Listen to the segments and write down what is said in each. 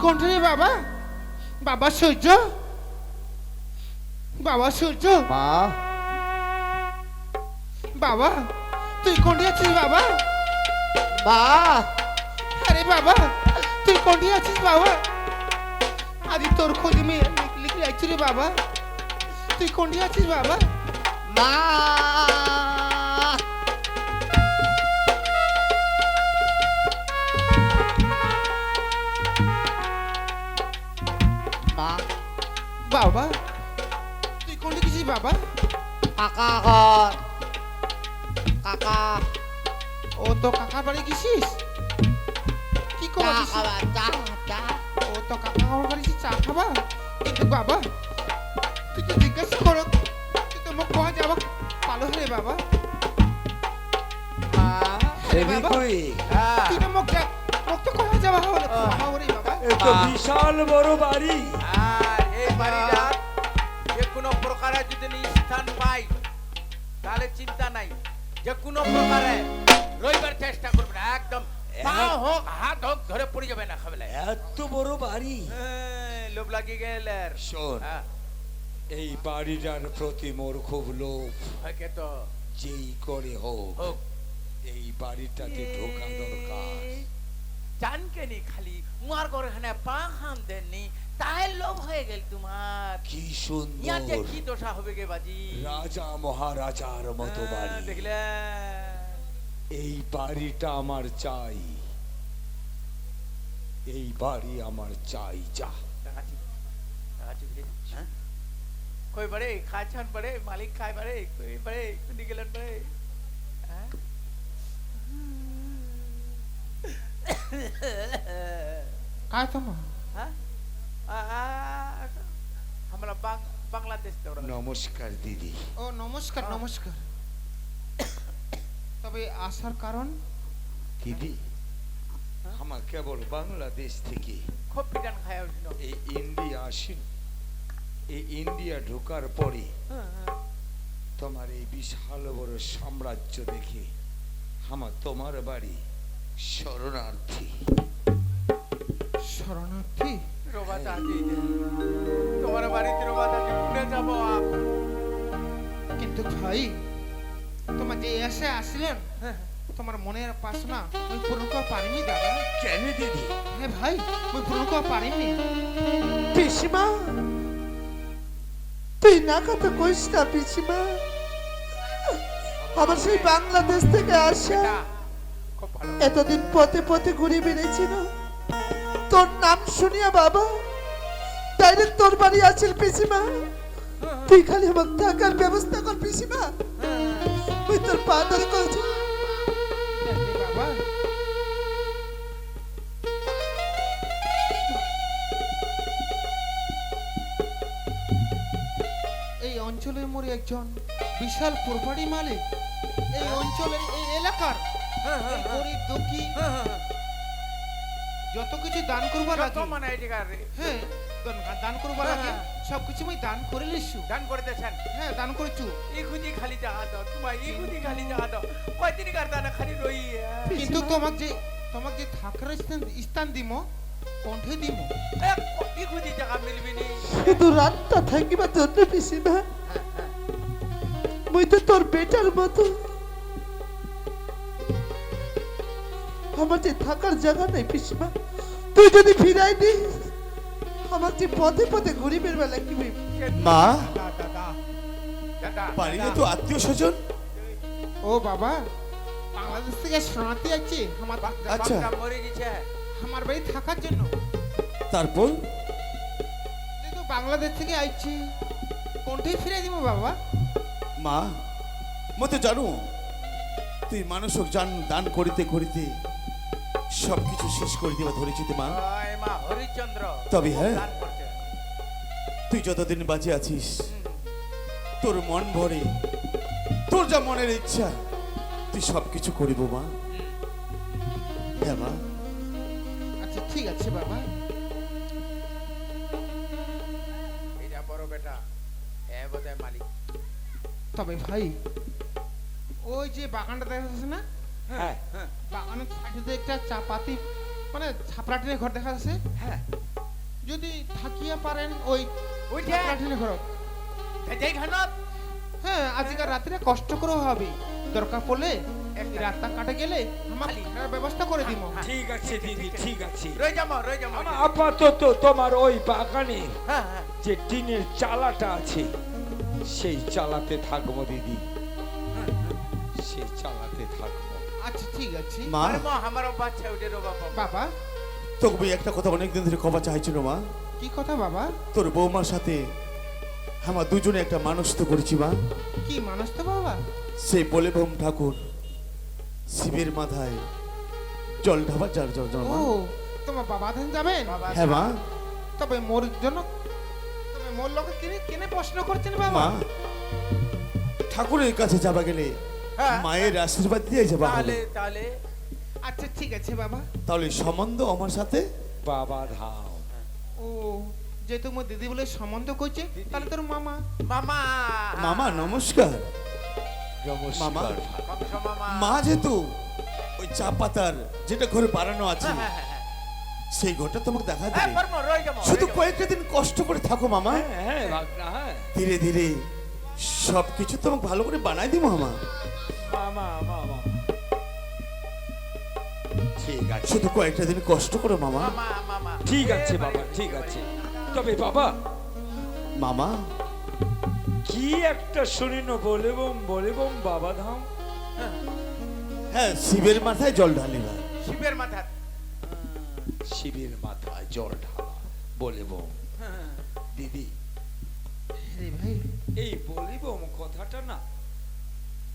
কণ্ঠে রে বাবা, বাবা সূর্য, বাবা সূর্য, মা বাবা তুই কোনটি আছিস বাবা? মা আরে বাবা তুই কোনটি আছিস বাবা? আজ তোর খোঁজ আমি লিখে রাখছি রে বাবা, তুই কোনটি আছিস বাবা? মা মা বাবা তুই কোনটি গেছিস বাবা? কাকা ঘর কাকা ও তো কাকার বাড়ি গেছিস? কি চা করবি? খাবা চা চা ও তো কাকা আমার বাড়ি চা খাবা? কিন্তু বাবা তুই তো জিজ্ঞাসা করো, তুই তো মুখ কোয়া যাবা ভালো হলে বাবা। মা আরে বাবা, হ্যাঁ, তুই তো মুখ তো কোয়া যাবা হলে হলে বাবা। এ তো বিশাল বড় বাড়ি। আর এই বাড়িটা যে কোনো প্রকারে যদি স্থান পাই তাহলে চিন্তা নাই, যে কোনো প্রকারে রইবার চেষ্টা করবে না, একদম পা হোক হাত হোক ধরে পড়ে যাবে না খাবেলে। এত বড় বাড়ি। লোভ লাগিয়ে গেলে শোন, এই বাড়িটার প্রতি মোর খুব লোভ। হয়তো তো যেই করে হোক হোক এই বাড়িটাতে ঢোকা দরকার। জানকে নি খালি উমার ঘরে খানে পা খান দেননি তাই লোভ হয়ে গেল তোমার। কি ইয়াতে সুন্দর, কি দশা হবে গে বাজি, রাজা মহারাজার মতো বাড়ি। দেখলে এই বাড়িটা আমার চাই, এই বাড়ি আমার চাই। যা কই বারে খাচ্ছান বারে মালিক খায় বারে কই বারে কুনি গেলেন বারে काय তোমা? আমরা বাংলাদেশ তো নমস্কার দিদি। ও নমস্কার নমস্কার। তবে আসার কারণ? দিদি আমার কেবল বাংলাদেশ থেকে খুব পিটান খায় হইছিল। এই ইন্ডিয়া আসেন, এই ইন্ডিয়া ঢোকার পরে তোমার এই বিশাল বড় সাম্রাজ্য দেখে আমার তোমার বাড়ি শরণার্থী। শরণার্থী? রোবা চাঁদি তোমার বাড়িতে রোবা চাঁদি ঘুরে যাবো। কিন্তু ভাই তোমার যে এসে আসলেন তোমার মনের বাসনা আমি পূরণ করতে পারিনি দাদা। কেন দিদি? হ্যাঁ ভাই আমি পূরণ করতে পারিনি। পিসিমা তুই না কথা কইস না পিসিমা, আমার সেই বাংলাদেশ থেকে আসা খুব ভালো এতদিন পথে পথে ঘুরে বেড়েছিল, তোর নাম শুনিয়া বাবা ডাইরেক্ট তোর বাড়ি আছিল পিসিমা। তুই খালি আমার থাকার ব্যবস্থা কর পিসিমা, তুই তোর পা ধরে কইছি। বাবা এই অঞ্চলের মোড়ে একজন বিশাল প্রপার্টি মালিক, এই অঞ্চলের এই এলাকার এই গরিব দুঃখী যত কিছু দান করবার যত আগে মানে এই জায়গার হ্যাঁ দান করবার আগে সবকিছু আমি দান করে লিসু। দান করতেছেন। হ্যাঁ দান করেছু। ই খুঁজি খালি জায়গা দাও তোমার, ই খুঁজি খালি জায়গা দাও কয়দিন কার দানা খালি রই। কিন্তু তোমাক যে থাকার স্থান দিম কণ্ঠে দিম। ই খুঁজি জায়গা মিলবি নি। শুধু রাতটা থাকিবার জন্য পিসিমা, মুই তো তোর বেটার মতো, আমার যে থাকার জায়গা নেই পিসিমা, তুই যদি ফিরাই দিস আমার যে পথে পথে গরিবের বেলা কি মা দাদা দাদা বাড়িতে তো আত্মীয় স্বজন। ও বাবা বাংলাদেশ থেকে শরণার্থী আছে আমার আচ্ছা। বাপটা মরে গেছে। আমার বাড়ি থাকার জন্য। তারপর যেহেতু বাংলাদেশ থেকে আইছি কোনটাই ফিরে দিব বাবা। মা মতে জানো তুই মানুষক দান করিতে করিতে সবকিছু শেষ করে দিবা ধরেছিতে মা। ওই মা হরিচন্দ্র তবে হ্যাঁ, দান করতে। তুই যতদিন বাঁচে আছিস তোর মন ভরে তোর যা মনের ইচ্ছা তুই সবকিছু করিব মা। হ্যাঁ মা। আচ্ছা ঠিক আছে বাবা। এটা বড় বেটা এ বোধহয় মালিক। তবে ভাই ওই যে বাগানটা দেখা যাচ্ছে না, হ্যাঁ বাগানের সাইডে একটা চা পাতি মানে ছাপড়াটির ঘর দেখা যাচ্ছে। হ্যাঁ যদি থাকিয়া পারেন ওই ওইটা? কাঠিনে ঘরত। যেই ঘানত হ্যাঁ আজকাল রাত্রে কষ্ট করে হবে, দরকার পড়লে এক রাতটা কাটে গেলে আমার খালি। থাকার ব্যবস্থা করে দিব। ঠিক আছে দিদি, ঠিক আছে। রয়ে যাবো রয়ে যাবো আমার আপাতত তোমার ওই বাগানে হ্যাঁ হ্যাঁ যে টিনের চালাটা আছে সেই চালাতে থাকবো দিদি, সেই চালাতে থাকবো। আচ্ছা ঠিক আছে মা আরে মা আমারও বাচ্চা ওইটা রে বাবা বাবা। তোকে বই একটা কথা অনেকদিন ধরে ক্ষমা চাইছিল মা। কি কথা বাবা? তোর বৌমার সাথে আমার দুজনে একটা মানুষ তো করেছি মা। কি মানুষ তো বাবা? সেই বলে বোম ঠাকুর শিবের মাথায় জল ঢাবা যার জল জল ও তোমার বাবা ধান যাবেন? বাবা হ্যাঁ মা। তবে মোর জন্য, তবে মোর লোকে কিনে কিনে প্রশ্ন করছেন বাবা? মা ঠাকুরের কাছে যাবা গেলে হ্যাঁ। মায়ের আশীর্বাদ দিয়ে যাবা তাহলে হবে। তাহলে আচ্ছা ঠিক আছে বাবা। তাহলে সম্বন্ধ আমার সাথে বাবা ধাম। ও যেহেতু মোর দিদি বলে সম্বন্ধ করছে, তাহলে তোর মামা। মামা মামা নমস্কার। মামা। নমস্কার। বংশ মামা মা যেহেতু ওই চা পাতার যেটা ঘরে বানানো আছে হ্যাঁ হ্যাঁ হ্যাঁ সেই ঘরটা তোমাকে দেখা হ্যাঁ দিলে পরম রয়ে যাবো শুধু কয়েকটা দিন কষ্ট করে থাকো মামা। হ্যাঁ হ্যাঁ ভাগনা, হ্যাঁ। ধীরে ধীরে সবকিছু তোমাকে ভালো করে বানাই দিব মামা। মামা মামা ঠিক আছে, শুধু কয়েকটা দিন কষ্ট করো মামা। মামা মামা ঠিক আছে বাবা, ঠিক আছে। তবে বাবা মামা কি একটা শুনিনো বলে বোম বাবা ধাম। হ্যাঁ শিবের মাথায় জল ঢালি ভাই। শিবের মাথা শিবের মাথায় জল ঢালা বলে বোম। দিদি রে ভাই এই বলে বোম কথাটা না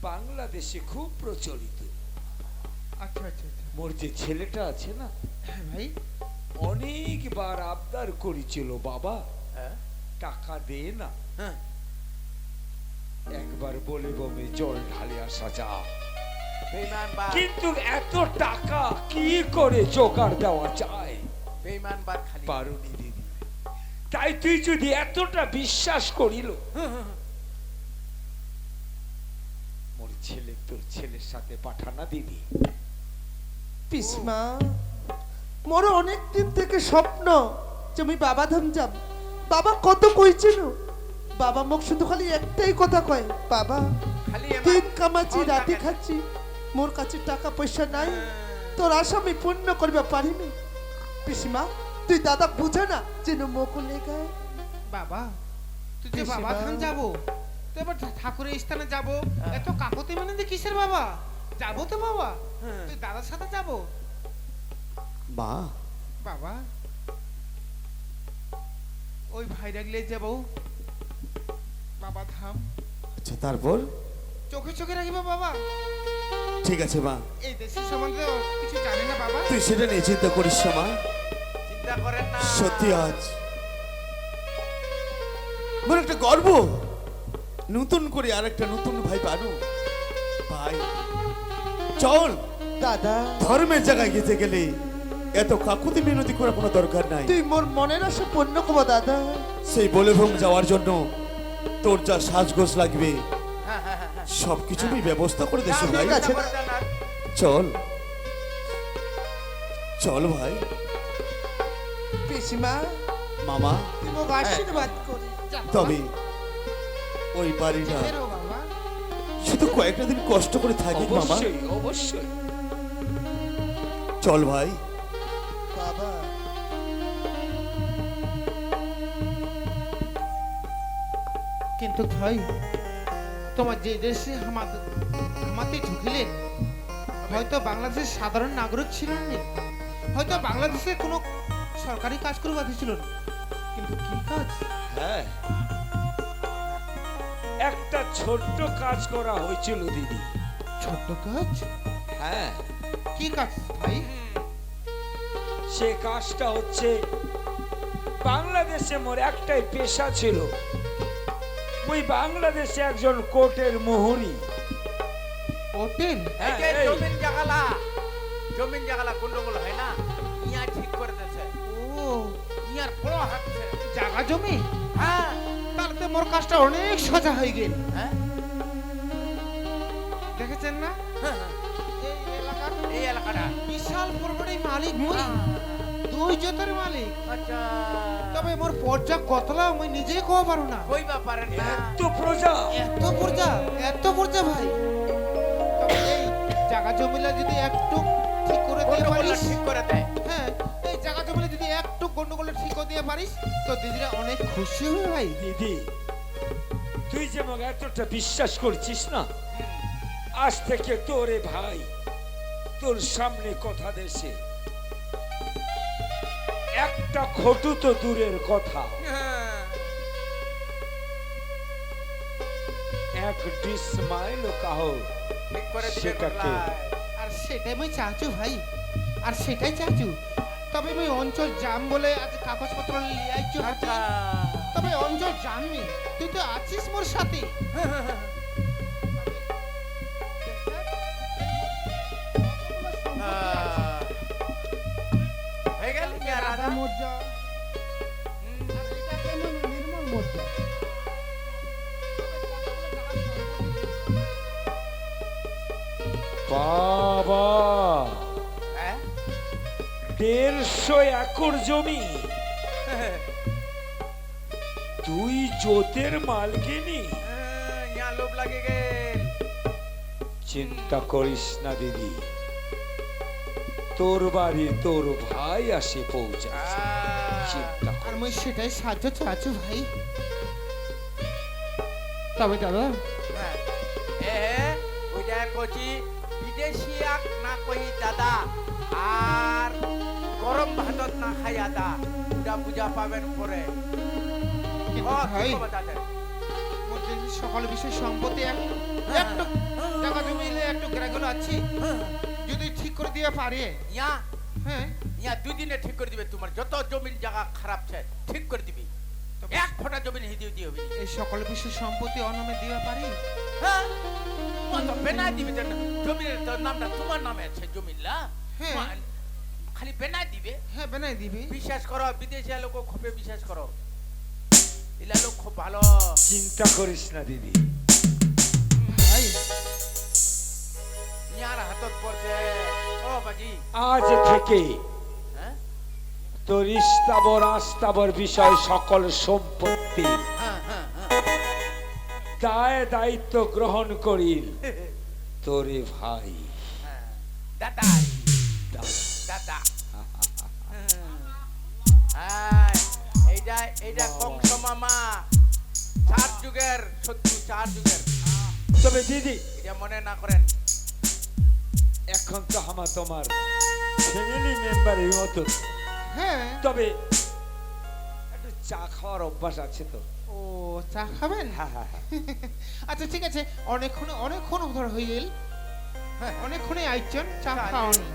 বাংলাদেশে খুব প্রচলিত। আচ্ছা আচ্ছা আচ্ছা মোর যে ছেলেটা আছে না হ্যাঁ ভাই অনেকবার আবদার করেছিল, বাবা হ্যাঁ টাকা দে না, হ্যাঁ একবার বলে বোমে জল ঢালে আসা যা। বেঈমান বাপ কিন্তু এত টাকা কি করে জোগাড় দেওয়া যায়? বেঈমান বাপ খালি পারুনি দিদি। তাই তুই যদি এতটা বিশ্বাস করিল, মোর ছেলে তোর ছেলের সাথে পাঠানা দিদি। পিসমা মোর অনেক দিন থেকে স্বপ্ন যে আমি বাবা ধাম যাব। বাবা কত কইছিল, বাবা মোক শুধু খালি একটাই কথা কয়, বাবা খালি দিন কামাচ্ছি রাতে খাচ্ছি, মোর কাছে টাকা পয়সা নাই, তোর আশা আমি পূর্ণ করবা পারিনি। পিসমা তুই দাদা বুঝে না যেন মোক লেগায়। বাবা তুই যে পিসিমা। বাবা ধান যাবো, তো এবার ঠাকুরের স্থানে যাবো, এত কাকতি মানে কিসের বাবা? যাবো তো বাবা, তুই দাদার সাথে যাবো মা বাবা। ওই ভাই রাখলে যাবো বাবা ধাম, আচ্ছা তারপর চোখে চোখে রাখিবা বাবা। ঠিক আছে মা, এই দেশের সম্বন্ধে কিছু জানি না বাবা। তুই সেটা নিয়ে চিন্তা করিস না মা। চিন্তা করেন না সত্যি আজ আমার একটা গর্ব, নতুন করে আর একটা নতুন ভাই পারু। ভাই চল, দাদা ধর্মের জায়গায় যেতে গেলে এত কাকুতি মিনতি করার কোনো দরকার নাই। তুই মোর মনের আশা পূর্ণ করবো দাদা। সেই বলে ভোম যাওয়ার জন্য তোর যা সাজগোজ লাগবে হ্যাঁ হ্যাঁ হ্যাঁ সবকিছু আমি ব্যবস্থা করে দেছি ভাই। ঠিক আছে। চল চল ভাই। পিসমা মামা তুই মোক আশীর্বাদ করি। যা বাবা, তবে ওই বাড়িটা বেরো বাবা। শুধু কয়েকটা দিন কষ্ট করে থাকি মামা। অবশ্যই অবশ্যই। চল ভাই। বাবা কিন্তু ভাই তোমার যে দেশে আমাদের ঢুকিলেন, হয়তো বাংলাদেশের সাধারণ নাগরিক ছিলেন না, হয়তো বাংলাদেশে কোনো সরকারি কাজ করে বাঁধিছিল না, কিন্তু কি কাজ? হ্যাঁ একটা ছোট্ট কাজ করা হয়েছিল দিদি। ছোট্ট কাজ? হ্যাঁ কি কাজ ভাই? সে কাজটা হচ্ছে বাংলাদেশে মোর একটাই পেশা ছিল, ওই বাংলাদেশে একজন কোর্টের মোহরি। হোটেল? এই যে এই। জমিন জাগালা গন্ডগোল হয় না, ইয়া ঠিক করে দিয়েছে, ও ইয়ার বড় হাঁটছে জায়গা জমি? হ্যাঁ তাহলে তো মোর কাজটা অনেক সোজা হয়ে গেল। হ্যাঁ দেখেছেন না হ্যাঁ, এই এলাকার এই এলাকাটা বিশাল পরিমাণে মালিক মই, 2 দুই জোতের মালিক। আচ্ছা তবে মোর পর্যা কতলা আমি নিজেই কব পারু না। কই ব্যাপারে না এত প্রজা এত পর্যা ভাই। তবে এই জায়গা জমিলা যদি একটু ঠিক করে দিয়ে গন্ডগোল পারিস, ঠিক করে দেয় হ্যাঁ এই জায়গা জমিলা যদি একটু গন্ডগোল ঠিক করে দিয়ে পারিস তো দিদিরা অনেক খুশি হবে ভাই। দিদি, তুই যে আমাকে এতটা বিশ্বাস করছিস না, আজ থেকে তোরে ভাই তোর সামনে কথা দেশে একটা খটু তো দূরের কথা, হ্যাঁ, এক ডিসমাইল কাহো ঠিক করে দিবে সেটাকে গোল্লায়। আর সেটাই আমি চাচু ভাই, আর সেটাই চাচু। তবে আমি অঞ্চল জাম বলে আজ কাগজপত্র নিয়ে আইছো হাতে। আচ্ছা তবে অঞ্চল জানবি তুই তো আছিস মোর সাথে। হয়ে গেল মিয়া রাধা বাবা, হ্যাঁ 150 একর জমি, তুই জোতের মালকিনি। ইয়া লোভ লাগে গেল চিন্তা করিস না দিদি, তোর বাড়ি তোর ভাই আসে পৌঁছাচ্ছে, চিন্তা আর কর। মই সেটাই সাহায্য চাচু ভাই। তবে দাদা হ্যাঁ এ ওইটা কচি বিদেশি আক না কই দাদা আর গরম ভাতত না খাই আদা পূজা পূজা পাবেন পরে কিন্তু ও ভাই কি বাতাতে মোর যে সকল বিষয় সম্পত্তি একটু জায়গা জমিলে একটু গ্রাগুলো আছে, যদি ঠিক করে দিয়ে পারে। ইয়া হ্যাঁ ইয়া দুদিনে ঠিক করে দিবে তোমার যত জমির জায়গা খারাপ ছে ঠিক করে দিবি এক ফোঁটা জমিন হিদিও দিও এই সকল বিষয় সম্পত্তি অনামে দিবা পারি। হ্যাঁ ও তো বেনা দিবে যেন জমির তো নামটা তোমার নামে আছে জমিলা হ্যাঁ। খালি বেনা দিবে হ্যাঁ বানাই দিবি। বিশ্বাস করো বিদেশি লোক খুবই বিশ্বাস করো এলা লোক খুব ভালো চিন্তা করিস না দিদি, ভাই ইয়ার হাতত পড়ছে ও বাজি আজ থেকে হ্যাঁ তোর স্থাবর আস্থাবর বিষয় সকল সম্পত্তি হ্যাঁ হ্যাঁ দায় দায়িত্ব গ্রহণ করিল তোরে ভাই। হ্যাঁ দাদা দাদা হ্যাঁ এইটা এইটা কংস মামা 4 যুগের শত্রু 4 যুগের তবে দিদি, এটা মনে না করেন এখন তো আমার তোমার ফ্যামিলি মেম্বারের মতো, হ্যাঁ তবে একটু চা খাওয়ার অভ্যাস আছে তো। ও চা খাবেন? হ্যাঁ হ্যাঁ হ্যাঁ। আচ্ছা ঠিক আছে, অনেকক্ষণ ধর হয়ে গেল, অনেকক্ষণে আইছেন চা চা খাওয়ানি।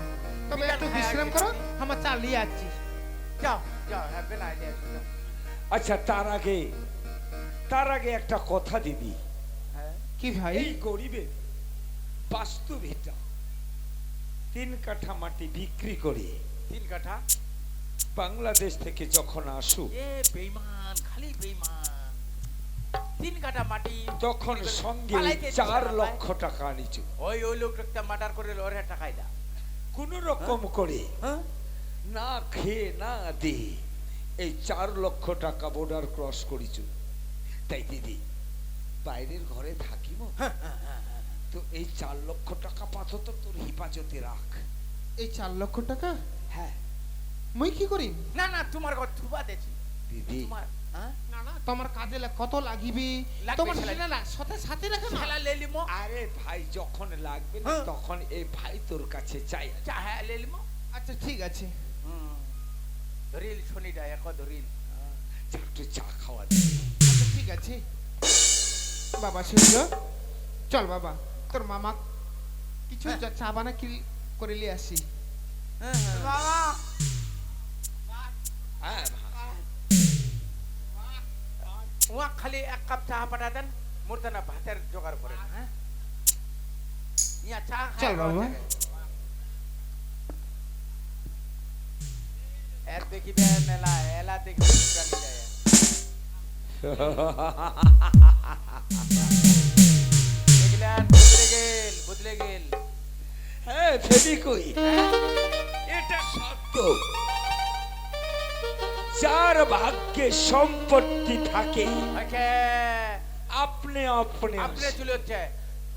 তবে বিরাট একটু খায় বিশ্রাম আগে। করো, আমার চালিয়ে আছি। যাও যাও হ্যাঁ বেলা নিয়ে আসো, যাও। আচ্ছা তার আগে একটা কথা দিদি, হ্যাঁ কি ভাই? এই গরিবের বাস্তব এটা 3 কাঠা মাটি বিক্রি করে 3 কাঠা বাংলাদেশ থেকে যখন আসু এ বেঈমান খালি বেঈমান 3 কাঠা মাটি তখন সঙ্গে পালাইতে 4 দিছে না লক্ষ টাকা আনিছু, ওই লোকটা মার্ডার করে ওরে টাকাই দা কোন রকম করে হ্যাঁ না খেয়ে না দে এই 4 লক্ষ টাকা বর্ডার ক্রস করিছু। তাই দিদি বাইরের ঘরে থাকিব, তো এই 4 লক্ষ টাকা পাথর তো তোর হেফাজতে রাখ। এই 4 লক্ষ টাকা হ্যাঁ মুই কি করি? না না তোমার কথা থুবা দেছি দিদি, তোমার হ্যাঁ না না তোমার কাজে কত লাগিবি লাগবে তোমার শালা। সেটা না সাথে রাখে না। খেলা লে লিমো আরে ভাই যখন লাগবে না হ্যাঁ। তখন এই ভাই তোর কাছে চাই। চা হ্যাঁ লে লিমো আচ্ছা ঠিক আছে। ধরিল শনিটা এক ধরিল একটু চা খাওয়া দে। আচ্ছা ঠিক আছে বাবা, সূর্য চল বাবা, তোর মামা কিছু চা বানা কি করে নিয়ে আসি। বাবা হ্যাঁ ওয়া খালি 1 কাপ চা পাঠা দেন মোরতে না ভাতের জোগাড় করেন হ্যাঁ ইয়া চা চল বাবা। এর দেখিবে মেলা এলা দেখবে জানি যায় দেখলেন বদলে গেল হ্যাঁ ফেবি কই, এটা সত্য। যার ভাগ্যে সম্পত্তি থাকে আছে আপনি আপনি আপনি চলে হচ্ছে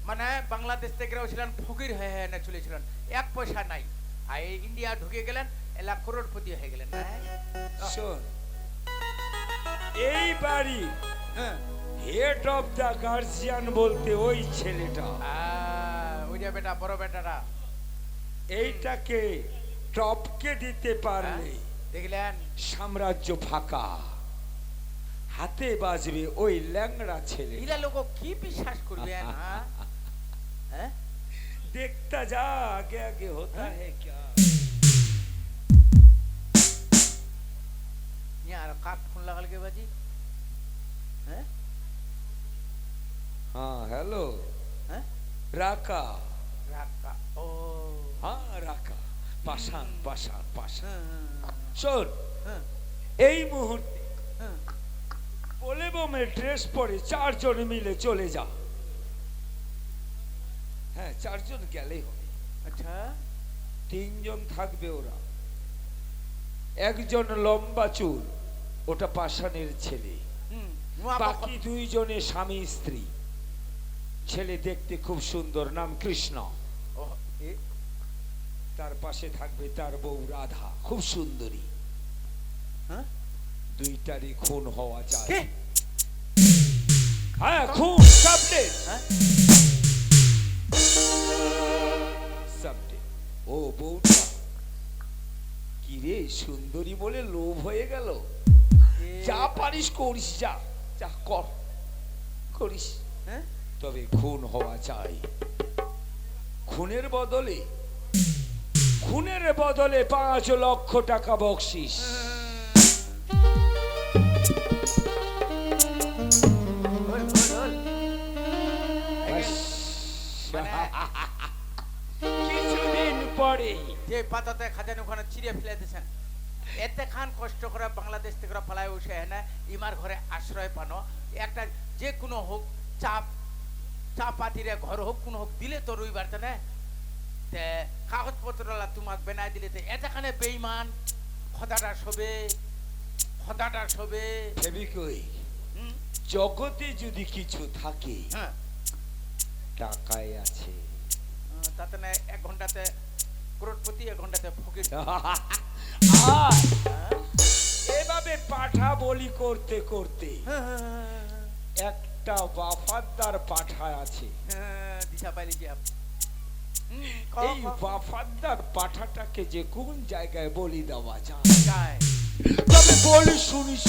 মানে বাংলাদেশ থেকে ছিলেন ফকির হয়ে হয়ে না চলেছিলেন, এক পয়সা নাই, আর এই ইন্ডিয়া ঢুকে গেলেন, এলা করোড়পতি হয়ে গেলেন না? শোন, এই বাড়ি হ্যাঁ। হেড অফ দা গার্জিয়ান বলতে ওই ছেলেটা, ওই যে বেটা, বড় বেটারা এইটাকে টপকে দিতে পারলে দেখলেন, সাম্রাজ্য ফাঁকা, হাতে বাজবে ওই ল্যাংড়া ছেলে। এরা লোক কি বিশ্বাস করবে? হ্যাঁ, देखता जा आगे आगे होता है क्या। यार काट फोन लगल के बाजी, हैं? हाँ हेलो, हैं? राका, राका, ओ, हाँ राका, पाषाण पाषाण पाषाण। हाँ, শোন, हाँ, এই মুহূর্তে हाँ, বলে বোমের ড্রেস পরে 4 জন মিলে চলে যা। হ্যাঁ 4 জন গেলেই হবে, अच्छा, 3 জন থাকবে ওরা, একজন লম্বা চুল, ওটা পাষাণের ছেলে, বাকি 2 জনে স্বামী স্ত্রী। ছেলে দেখতে খুব সুন্দর, নাম কৃষ্ণ, তার পাশে থাকবে তার বউ রাধা, খুব সুন্দরী। हाँ? 2টারই খুন হওয়া চাই। के? হ্যাঁ খুন, সাবটেট हाँ? সাবটেট। ও বউটা কি রে সুন্দরী বলে লোভ হয়ে গেল? যা পারিস করিস, যা যা কর, করিস, हैं? তবে খুন হওয়া চাই। খুনের বদলে 5 লক্ষ টাকা বকশিস। बोल, बोल, बोल। কিছুদিন পরে যে পাতাতে খাজান ওখানে চিড়ে ফেলে দিয়েছেন, এতে খান কষ্ট করে বাংলাদেশ থেকে পালায় উঠে না ইমার ঘরে আশ্রয় পানো, একটা যে কোনো হোক চাপ চাপাতিরে ঘর হোক কোনো হোক দিলে তো রইবার না, তে কাগজপত্র তোমাক বেনাই দিলে তো এতখানে বেইমান খদাটা শোবে। ফেবিকই হুম, জগতে যদি কিছু থাকে হ্যাঁ, টাকায় আছে। তাতে না 1 ঘন্টাতে করোড়পতি, 1 ঘন্টাতে ফকির। আর এভাবে পাঠা বলি করতে করতে একটা ওয়াফাদার পাঠা আছে, দিশা পাইলি যে এই ওয়াফাদার পাঠাটাকে যে কোন জায়গায় বলি দেওয়া যায়, যায় তবে বলি শুনিস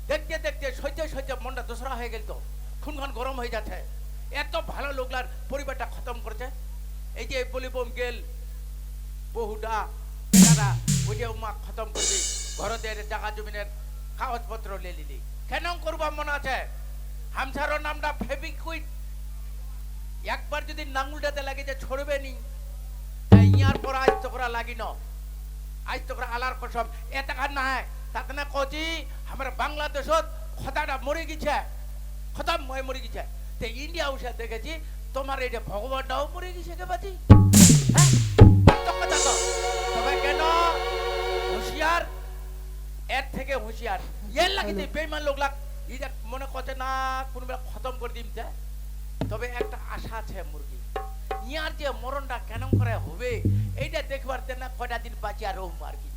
দেখতে দেখতে সহ্য মনটা দোসরা হয়ে গেল, তো খুন গরম হয়ে যাচ্ছে, এত ভালো লোকলার পরিবারটা খতম করেছে। এই যে বলিবম গেল বহুটা বেটারা, ওই যে উমা খতম করবি, ঘরদের জায়গা জমিনের কাগজপত্র লে লিলি, কেন করবো মনে আছে? হামসারও নামটা ফেবিকুইক, একবার যদি নাঙ্গুলটাতে লাগে যে ছড়বে নি, ইয়ার পর আজ তো করা লাগি ন, আজ তো করা আলার কসম এত খান না হয়, তাতে না কচি আমার বাংলাদেশত খতাটা মরে গেছে, খতম হয়ে মরে গেছে। তো ইন্ডিয়া উঠে দেখেছি তোমার এই যে ভগবানটাও মরে গেছে কে বাজি, হ্যাঁ কথা তো, তবে কেন হুঁশিয়ার, এর থেকে হুঁশিয়ার এর লাগিতে বেইমান লোক লাগ এটা মনে করছে না কোন বেলা খতম করে দিম, তবে একটা আশা আছে মুরগি, ইয়ার যে মরণটা কেন করে হবে এইটা দেখবার না কয়টা দিন বাঁচিয়া রহম আর কি।